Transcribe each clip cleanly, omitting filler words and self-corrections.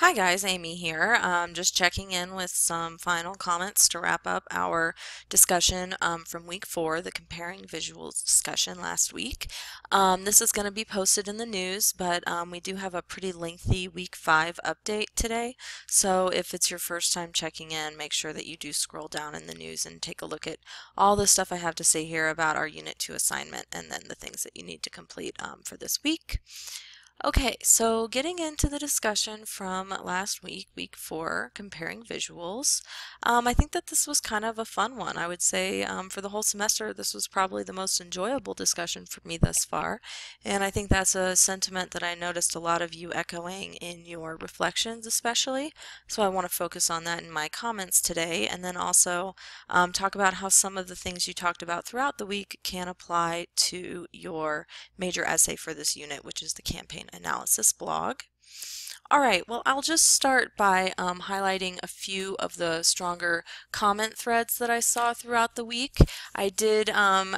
Hi guys, Amy here. Just checking in with some final comments to wrap up our discussion from week 4, the comparing visuals discussion last week. This is going to be posted in the news, but we do have a pretty lengthy week 5 update today. So if it's your first time checking in, make sure that you do scroll down in the news and take a look at all the stuff I have to say here about our Unit 2 assignment and then the things that you need to complete for this week. Okay, so getting into the discussion from last week, week 4, comparing visuals, I think that this was kind of a fun one. I would say for the whole semester, this was probably the most enjoyable discussion for me thus far. And I think that's a sentiment that I noticed a lot of you echoing in your reflections, especially. So I want to focus on that in my comments today, and then also talk about how some of the things you talked about throughout the week can apply to your major essay for this unit, which is the campaign analysis blog. All right, well, I'll just start by highlighting a few of the stronger comment threads that I saw throughout the week. I did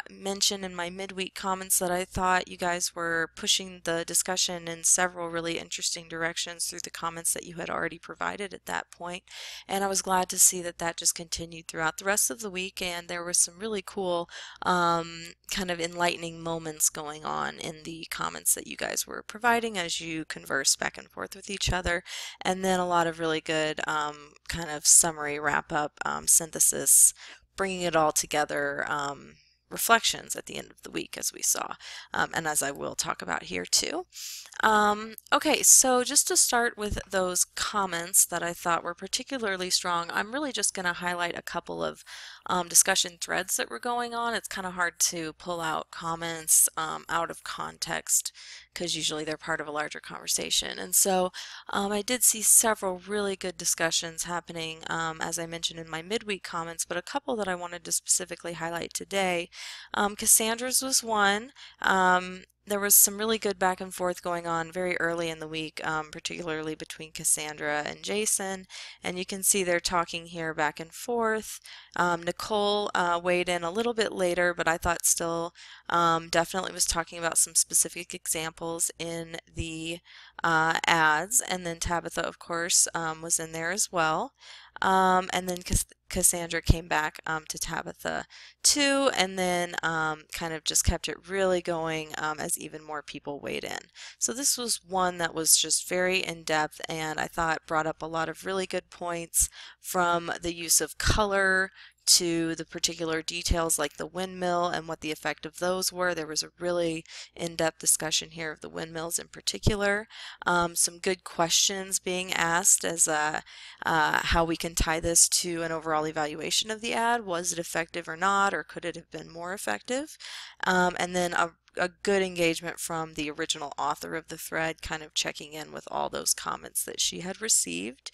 mention in my midweek comments that I thought you guys were pushing the discussion in several really interesting directions through the comments that you had already provided at that point. And I was glad to see that that just continued throughout the rest of the week, and there were some really cool kind of enlightening moments going on in the comments that you guys were providing as you converse back and forth with each other, and then a lot of really good kind of summary wrap up synthesis, bringing it all together, reflections at the end of the week, as we saw, and as I will talk about here too. Okay, so just to start with those comments that I thought were particularly strong, I'm really just going to highlight a couple of discussion threads that were going on. It's kind of hard to pull out comments out of context because usually they're part of a larger conversation. And so I did see several really good discussions happening, as I mentioned in my midweek comments, but a couple that I wanted to specifically highlight today. Cassandra's was one. There was some really good back and forth going on very early in the week, particularly between Cassandra and Jason, and you can see they're talking here back and forth. Nicole weighed in a little bit later, but I thought still definitely was talking about some specific examples in the ads, and then Tabitha, of course, was in there as well. And then Cassandra came back to Tabitha too, and then kind of just kept it really going as even more people weighed in. So this was one that was just very in-depth, and I thought brought up a lot of really good points, from the use of color to the particular details like the windmill and what the effect of those were. There was a really in-depth discussion here of the windmills in particular. Some good questions being asked as how we can tie this to an overall evaluation of the ad. Was it effective or not, or could it have been more effective? And then a good engagement from the original author of the thread, kind of checking in with all those comments that she had received,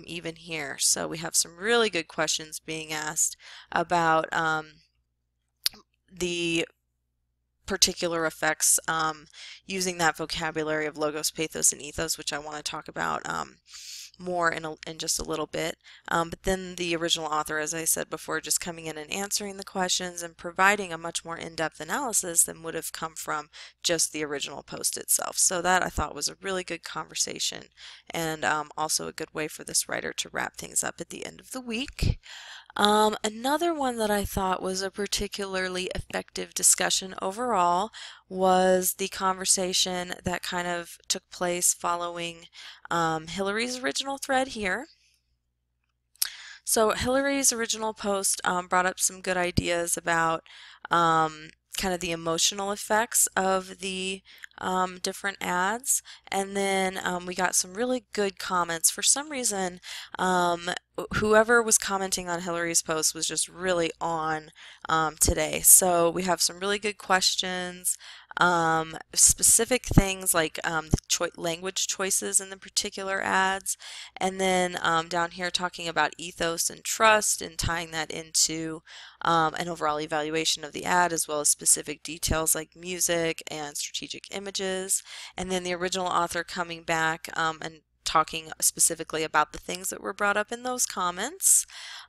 even here. So we have some really good questions being asked about the particular effects using that vocabulary of logos, pathos, and ethos, which I want to talk about more in just a little bit. But then the original author, as I said before, just coming in and answering the questions and providing a much more in-depth analysis than would have come from just the original post itself. So that I thought was a really good conversation, and also a good way for this writer to wrap things up at the end of the week. Another one that I thought was a particularly effective discussion overall was the conversation that kind of took place following Hillary's original thread here. So Hillary's original post brought up some good ideas about kind of the emotional effects of the different ads, and then we got some really good comments. For some reason, whoever was commenting on Hillary's post was just really on today. So we have some really good questions, specific things like the language choices in the particular ads, and then down here talking about ethos and trust and tying that into an overall evaluation of the ad, as well as specific details like music and strategic images, and then the original author coming back and talking specifically about the things that were brought up in those comments,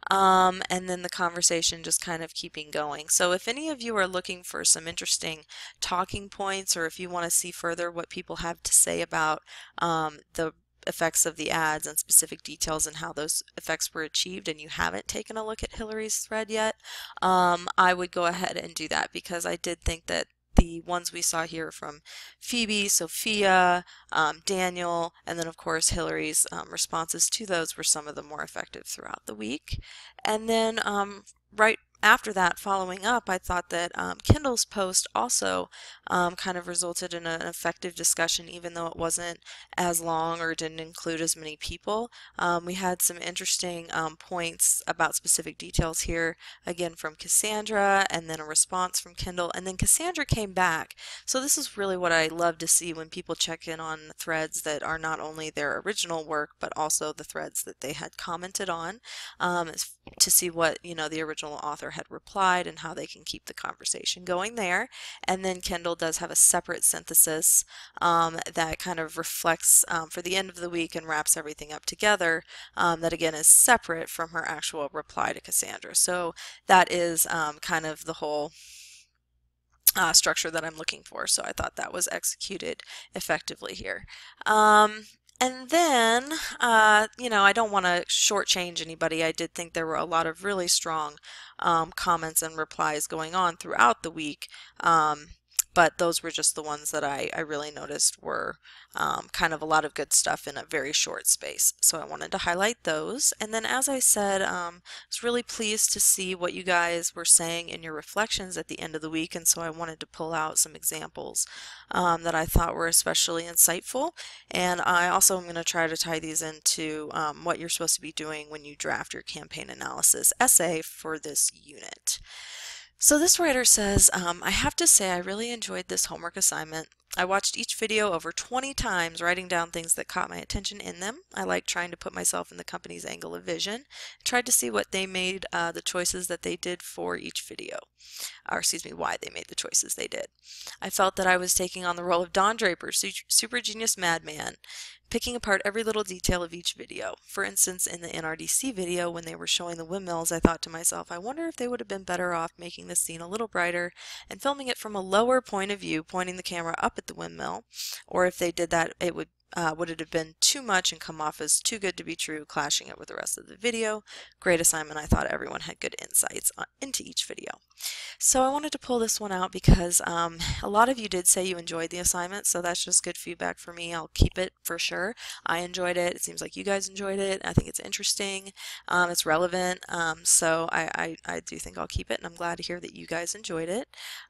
and then the conversation just kind of keeping going. So if any of you are looking for some interesting talking points, or if you want to see further what people have to say about the effects of the ads and specific details and how those effects were achieved, and you haven't taken a look at Hillary's thread yet, I would go ahead and do that, because I did think that the ones we saw here from Phoebe, Sophia, Daniel, and then of course Hillary's responses to those were some of the more effective throughout the week. And then right after that, following up, I thought that Kendall's post also kind of resulted in an effective discussion, even though it wasn't as long or didn't include as many people. We had some interesting points about specific details here, again from Cassandra, and then a response from Kendall, and then Cassandra came back. So this is really what I love to see when people check in on threads that are not only their original work, but also the threads that they had commented on, to see what, you know, the original author had replied and how they can keep the conversation going there. And then Kendall does have a separate synthesis that kind of reflects for the end of the week and wraps everything up together, that again is separate from her actual reply to Cassandra. So that is kind of the whole structure that I'm looking for. So I thought that was executed effectively here. And then, you know, I don't want to shortchange anybody. I did think there were a lot of really strong comments and replies going on throughout the week. But those were just the ones that I really noticed were kind of a lot of good stuff in a very short space. So I wanted to highlight those. And then, as I said, I was really pleased to see what you guys were saying in your reflections at the end of the week. And so I wanted to pull out some examples that I thought were especially insightful. And I also am going to try to tie these into what you're supposed to be doing when you draft your campaign analysis essay for this unit. So this writer says, I have to say I really enjoyed this homework assignment. I watched each video over 20 times, writing down things that caught my attention in them. I like trying to put myself in the company's angle of vision. Tried to see what they made, the choices that they did for each video. Or excuse me, why they made the choices they did. I felt that I was taking on the role of Don Draper, super genius madman, picking apart every little detail of each video. For instance, in the NRDC video, when they were showing the windmills, I thought to myself, I wonder if they would have been better off making the scene a little brighter and filming it from a lower point of view, pointing the camera up at the windmill, or if they did that, it would it have been too much and come off as too good to be true, clashing it with the rest of the video. Great assignment. I thought everyone had good insights into each video. So I wanted to pull this one out because a lot of you did say you enjoyed the assignment, so that's just good feedback for me. I'll keep it for sure. I enjoyed it. It seems like you guys enjoyed it. I think it's interesting. It's relevant. So I do think I'll keep it, and I'm glad to hear that you guys enjoyed it.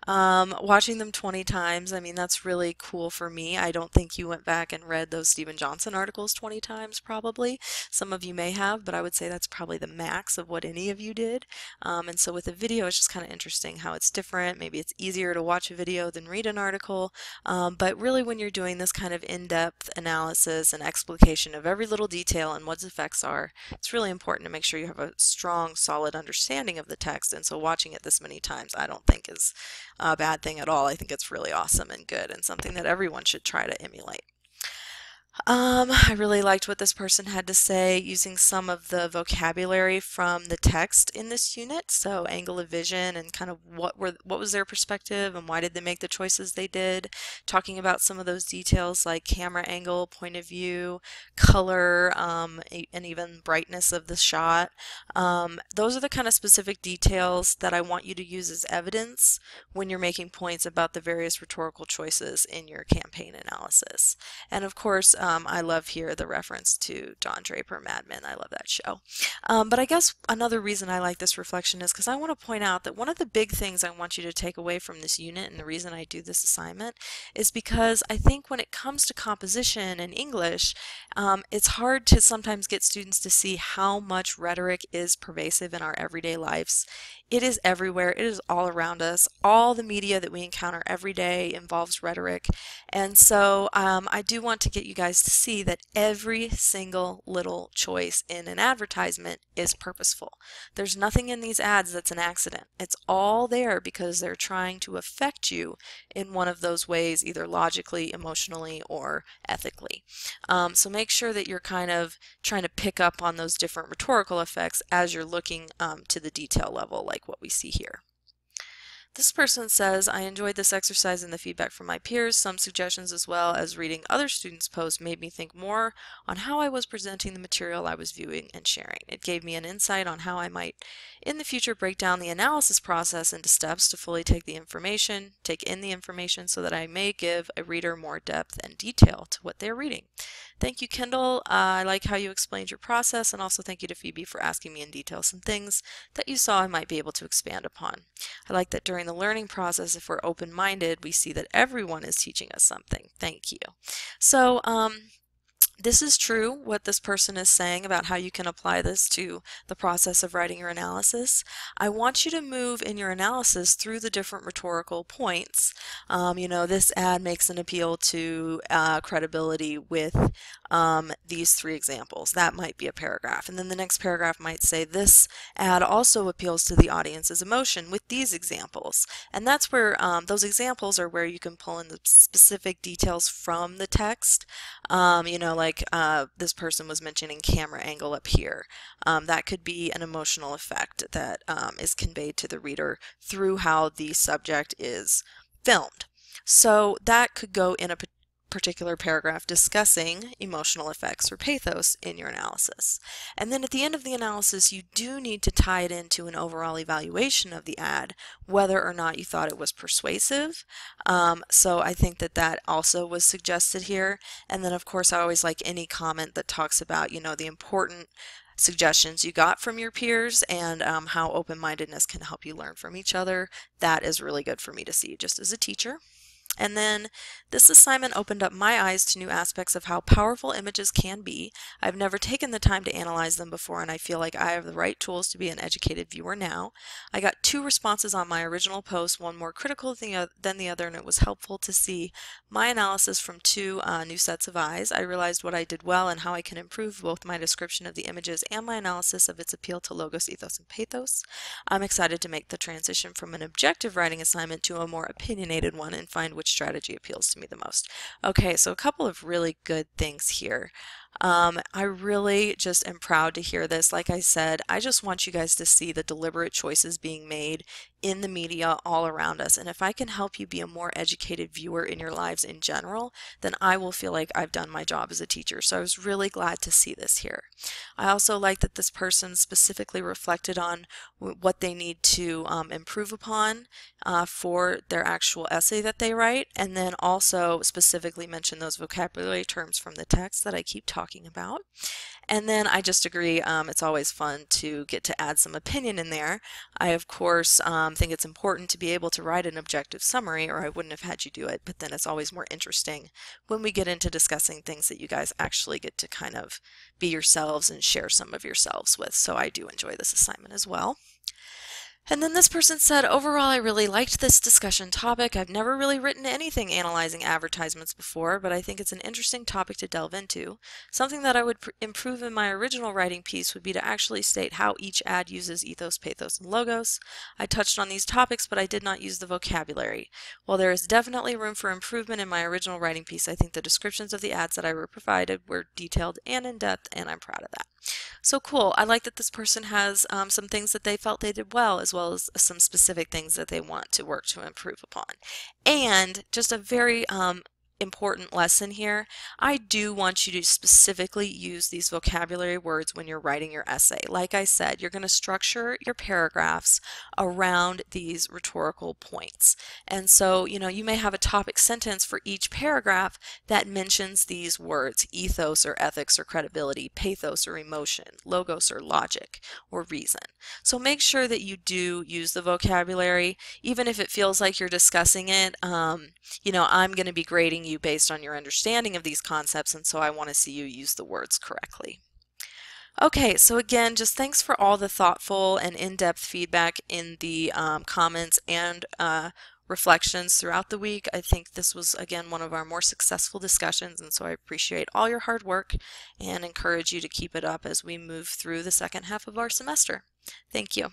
Watching them 20 times, I mean, that's really cool for me. I don't think you went back and read those Stephen Johnson articles 20 times probably. Some of you may have, but I would say that's probably the max of what any of you did. And so with a video, it's just kind of interesting how it's different. Maybe it's easier to watch a video than read an article. But really, when you're doing this kind of in-depth analysis and explication of every little detail and what its effects are, it's really important to make sure you have a strong, solid understanding of the text. And so watching it this many times, I don't think is a bad thing at all. I think it's really awesome and good and something that everyone should try to emulate. I really liked what this person had to say, using some of the vocabulary from the text in this unit. So angle of vision and kind of what was their perspective and why did they make the choices they did. Talking about some of those details like camera angle, point of view, color, and even brightness of the shot. Those are the kind of specific details that I want you to use as evidence when you're making points about the various rhetorical choices in your campaign analysis. And of course, I love here the reference to Don Draper, Mad Men. I love that show. But I guess another reason I like this reflection is because I want to point out that one of the big things I want you to take away from this unit, and the reason I do this assignment, is because I think when it comes to composition and English, it's hard to sometimes get students to see how much rhetoric is pervasive in our everyday lives. It is everywhere. It is all around us. All the media that we encounter every day involves rhetoric. And so I do want to get you guys to see that every single little choice in an advertisement is purposeful. There's nothing in these ads that's an accident. It's all there because they're trying to affect you in one of those ways, either logically, emotionally, or ethically. So make sure that you're kind of trying to pick up on those different rhetorical effects as you're looking to the detail level, like what we see here. This person says, I enjoyed this exercise and the feedback from my peers. Some suggestions as well as reading other students' posts made me think more on how I was presenting the material I was viewing and sharing. It gave me an insight on how I might in the future break down the analysis process into steps to fully take in the information so that I may give a reader more depth and detail to what they're reading. Thank you, Kendall. I like how you explained your process, and also thank you to Phoebe for asking me in detail some things that you saw I might be able to expand upon. I like that during the learning process, if we're open-minded, we see that everyone is teaching us something. Thank you. So, this is true, what this person is saying about how you can apply this to the process of writing your analysis. I want you to move in your analysis through the different rhetorical points. This ad makes an appeal to credibility with these three examples. That might be a paragraph. And then the next paragraph might say, this ad also appeals to the audience's emotion with these examples. And that's where those examples are where you can pull in the specific details from the text. This person was mentioning camera angle up here. That could be an emotional effect that is conveyed to the reader through how the subject is filmed. So that could go in a particular paragraph discussing emotional effects or pathos in your analysis. And then at the end of the analysis, you do need to tie it into an overall evaluation of the ad, whether or not you thought it was persuasive. So I think that that also was suggested here. And then of course I always like any comment that talks about, the important suggestions you got from your peers and how open-mindedness can help you learn from each other. That is really good for me to see just as a teacher. And then this assignment opened up my eyes to new aspects of how powerful images can be. I've never taken the time to analyze them before, and I feel like I have the right tools to be an educated viewer now. I got 2 responses on my original post, one more critical than the other, and it was helpful to see my analysis from 2 new sets of eyes. I realized what I did well and how I can improve both my description of the images and my analysis of its appeal to logos, ethos, and pathos. I'm excited to make the transition from an objective writing assignment to a more opinionated one and find which strategy appeals to me the most. Okay, so a couple of really good things here. I really just am proud to hear this. Like I said, I just want you guys to see the deliberate choices being made in the media all around us. And if I can help you be a more educated viewer in your lives in general, then I will feel like I've done my job as a teacher. So I was really glad to see this here. I also like that this person specifically reflected on what they need to improve upon for their actual essay that they write, and then also specifically mention those vocabulary terms from the text that I keep talking about. And then I just agree, it's always fun to get to add some opinion in there. I, of course, think it's important to be able to write an objective summary, or I wouldn't have had you do it, but then it's always more interesting when we get into discussing things that you guys actually get to kind of be yourselves and share some of yourselves with. So I do enjoy this assignment as well. And then this person said, overall, I really liked this discussion topic. I've never really written anything analyzing advertisements before, but I think it's an interesting topic to delve into. Something that I would improve in my original writing piece would be to actually state how each ad uses ethos, pathos, and logos. I touched on these topics, but I did not use the vocabulary. While there is definitely room for improvement in my original writing piece, I think the descriptions of the ads that I were provided were detailed and in-depth, and I'm proud of that. So cool. I like that this person has some things that they felt they did well, as well as some specific things that they want to work to improve upon. And just a very important lesson here, I do want you to specifically use these vocabulary words when you're writing your essay. Like I said, you're going to structure your paragraphs around these rhetorical points. And so, you may have a topic sentence for each paragraph that mentions these words: ethos or ethics or credibility, pathos or emotion, logos or logic or reason. So make sure that you do use the vocabulary, even if it feels like you're discussing it. I'm going to be grading you based on your understanding of these concepts, and so I want to see you use the words correctly. Okay, so again, just thanks for all the thoughtful and in-depth feedback in the comments and reflections throughout the week. I think this was, again, one of our more successful discussions, and so I appreciate all your hard work and encourage you to keep it up as we move through the second half of our semester. Thank you.